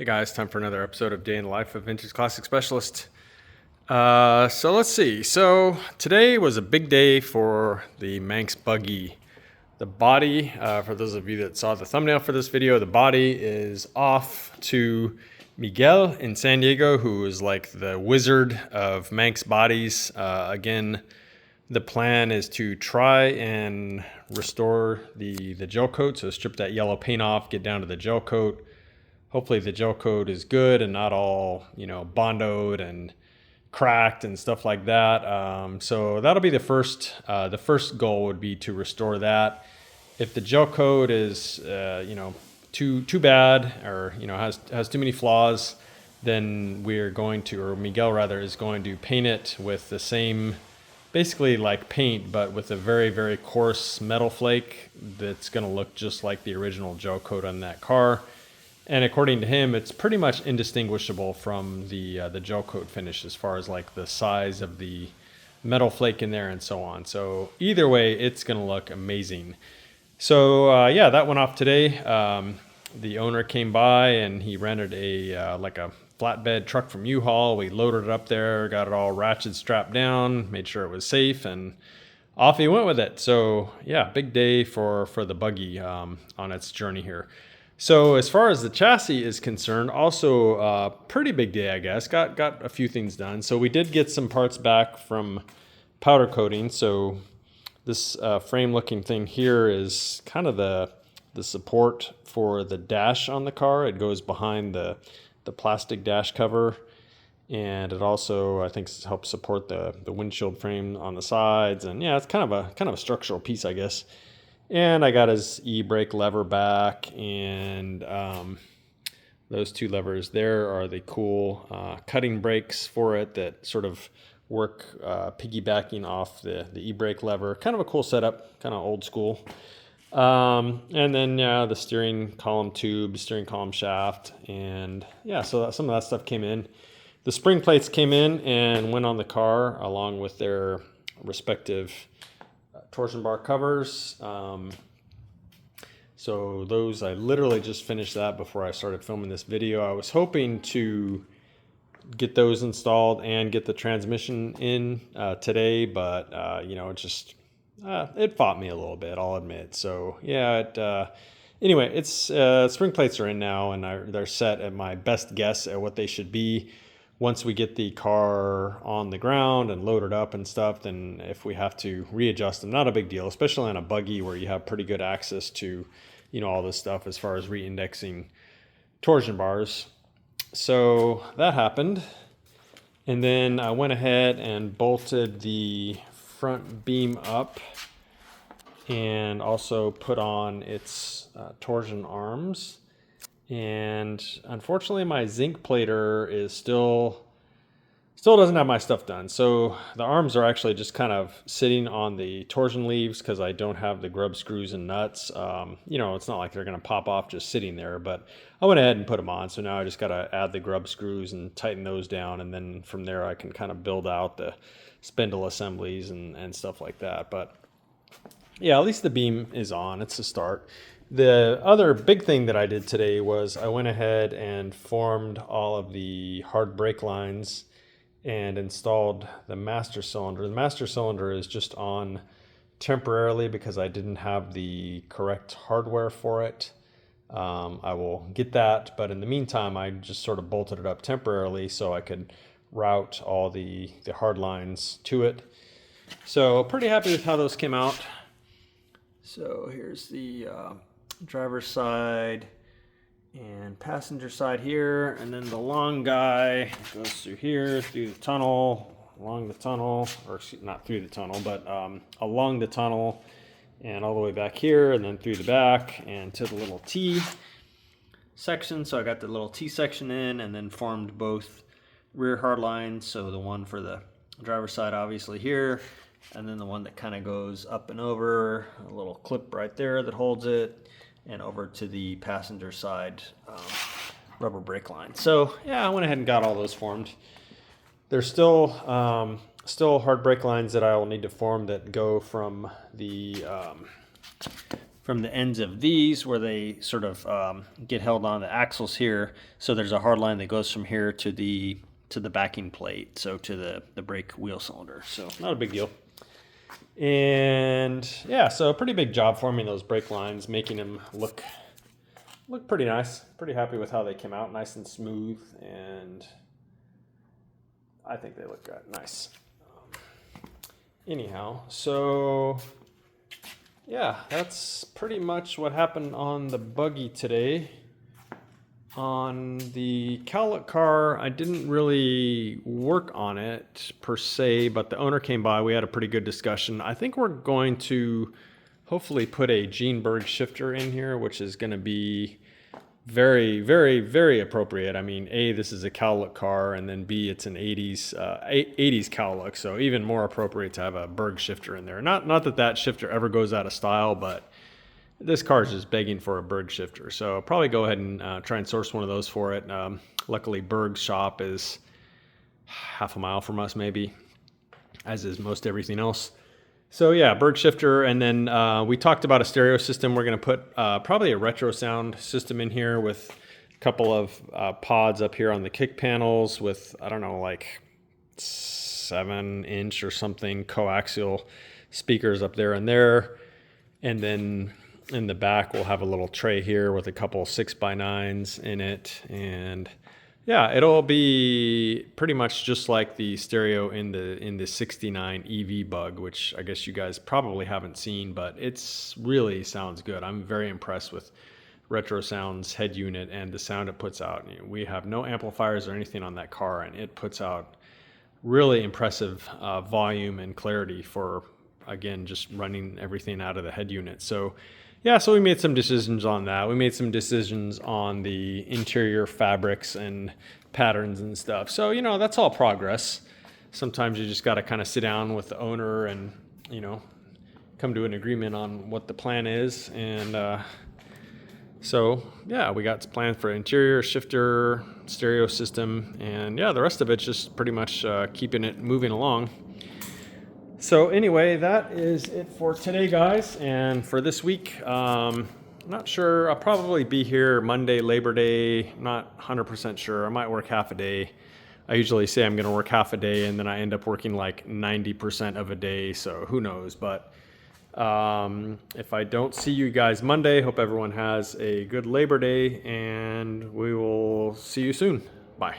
Hey guys, time for another episode of Day in the Life of Vintage Classic Specialist. So let's see. So today was a big day for the Manx Buggy. The body, for those of you that saw the thumbnail for this video, the body is off to Miguel in San Diego, who is like the wizard of Manx bodies. Again, the plan is to try and restore the gel coat. So strip that yellow paint off, get down to the gel coat. Hopefully the gel coat is good and not all, bondoed and cracked and stuff like that. So that'll be the first goal would be to restore that. If the gel coat is, too bad or, has too many flaws, then we're going to, or Miguel rather, is going to paint it with the same, basically like paint, but with a very, very coarse metal flake that's going to look just like the original gel coat on that car. And according to him, it's pretty much indistinguishable from the gel coat finish as far as like the size of the metal flake in there and so on. So either way, it's going to look amazing. So that went off today. The owner came by and he rented a like a flatbed truck from U-Haul. We loaded it up there, got it all ratchet strapped down, made sure it was safe, and off he went with it. So yeah, big day for the buggy on its journey here. So as far as the chassis is concerned, also a pretty big day, I guess. Got a few things done. So we did get some parts back from powder coating. So this frame looking thing here is kind of the support for the dash on the car. It goes behind the plastic dash cover. And it also, I think, helps support the windshield frame on the sides. And yeah, it's kind of a structural piece, I guess. And I got his e-brake lever back, and those two levers there are the cool cutting brakes for it that sort of work piggybacking off the e-brake lever. Kind of a cool setup, kind of old school. And then the steering column tube, steering column shaft, and yeah, so some of that stuff came in. The spring plates came in and went on the car along with their respective torsion bar covers. So those, I literally just finished that before I started filming this video. I was hoping to get those installed and get the transmission in today, but it fought me a little bit, I'll admit. So yeah, anyway, it's spring plates are in now, and they're set at my best guess at what they should be. Once we get the car on the ground and loaded up and stuff, then if we have to readjust them, not a big deal, especially on a buggy where you have pretty good access to, all this stuff as far as reindexing torsion bars. So that happened. And then I went ahead and bolted the front beam up and also put on its torsion arms. And unfortunately, my zinc plater is still doesn't have my stuff done. So the arms are actually just kind of sitting on the torsion leaves because I don't have the grub screws and nuts. It's not like they're going to pop off just sitting there, but I went ahead and put them on. So now I just got to add the grub screws and tighten those down. And then from there, I can kind of build out the spindle assemblies and stuff like that. But yeah, at least the beam is on. It's a start. The other big thing that I did today was I went ahead and formed all of the hard brake lines and installed the master cylinder. The master cylinder is just on temporarily because I didn't have the correct hardware for it. I will get that, but in the meantime, I just sort of bolted it up temporarily so I could route all the hard lines to it. So pretty happy with how those came out. So here's the driver's side and passenger side here, and then the long guy goes through here, through the tunnel, along the tunnel, or not through the tunnel, but along the tunnel and all the way back here, and then through the back and to the little T section. So I got the little T section in and then formed both rear hard lines. So the one for the driver's side obviously here, and then the one that kind of goes up and over, a little clip right there that holds it, and over to the passenger side rubber brake line. So yeah, I went ahead and got all those formed. There's still hard brake lines that I will need to form that go from the from the ends of these where they sort of get held on the axles here. So there's a hard line that goes from here to the backing plate, so to the brake wheel cylinder. So not a big deal. And yeah, so a pretty big job forming those brake lines, making them look pretty nice. Pretty happy with how they came out, nice and smooth, and I think they look good. Nice. Anyhow, so yeah, that's pretty much what happened on the buggy today. On the cowlick car, I didn't really work on it per se, but the owner came by. We had a pretty good discussion. I think we're going to hopefully put a Gene Berg shifter in here, which is going to be very, very, very appropriate. I mean, A, this is a cowlick car, and then B, it's an 80s cowlick, so even more appropriate to have a Berg shifter in there. Not that that shifter ever goes out of style, but this car is just begging for a Berg shifter. So I'll probably go ahead and try and source one of those for it. Luckily, Berg's shop is half a mile from us, maybe, as is most everything else. So yeah, Berg shifter. And then we talked about a stereo system. We're going to put probably a retro sound system in here with a couple of pods up here on the kick panels with, I don't know, like 7-inch or something coaxial speakers up there and there. And then in the back, we'll have a little tray here with a couple 6x9s in it. And yeah, it'll be pretty much just like the stereo in the 69 EV Bug, which I guess you guys probably haven't seen, but it's really sounds good. I'm very impressed with Retro Sound's head unit and the sound it puts out. You know, we have no amplifiers or anything on that car, and it puts out really impressive volume and clarity for, again, just running everything out of the head unit. So yeah, so we made some decisions on that. We made some decisions on the interior fabrics and patterns and stuff. So, you know, that's all progress. Sometimes you just got to kind of sit down with the owner and, you know, come to an agreement on what the plan is. And so, yeah, we got plans for interior, shifter, stereo system. And yeah, the rest of it's just pretty much keeping it moving along. So anyway, that is it for today, guys, and for this week. Not sure. I'll probably be here Monday, Labor Day. Not 100% sure. I might work half a day. I usually say I'm going to work half a day, and then I end up working like 90% of a day, so who knows. But if I don't see you guys Monday, hope everyone has a good Labor Day, and we will see you soon. Bye.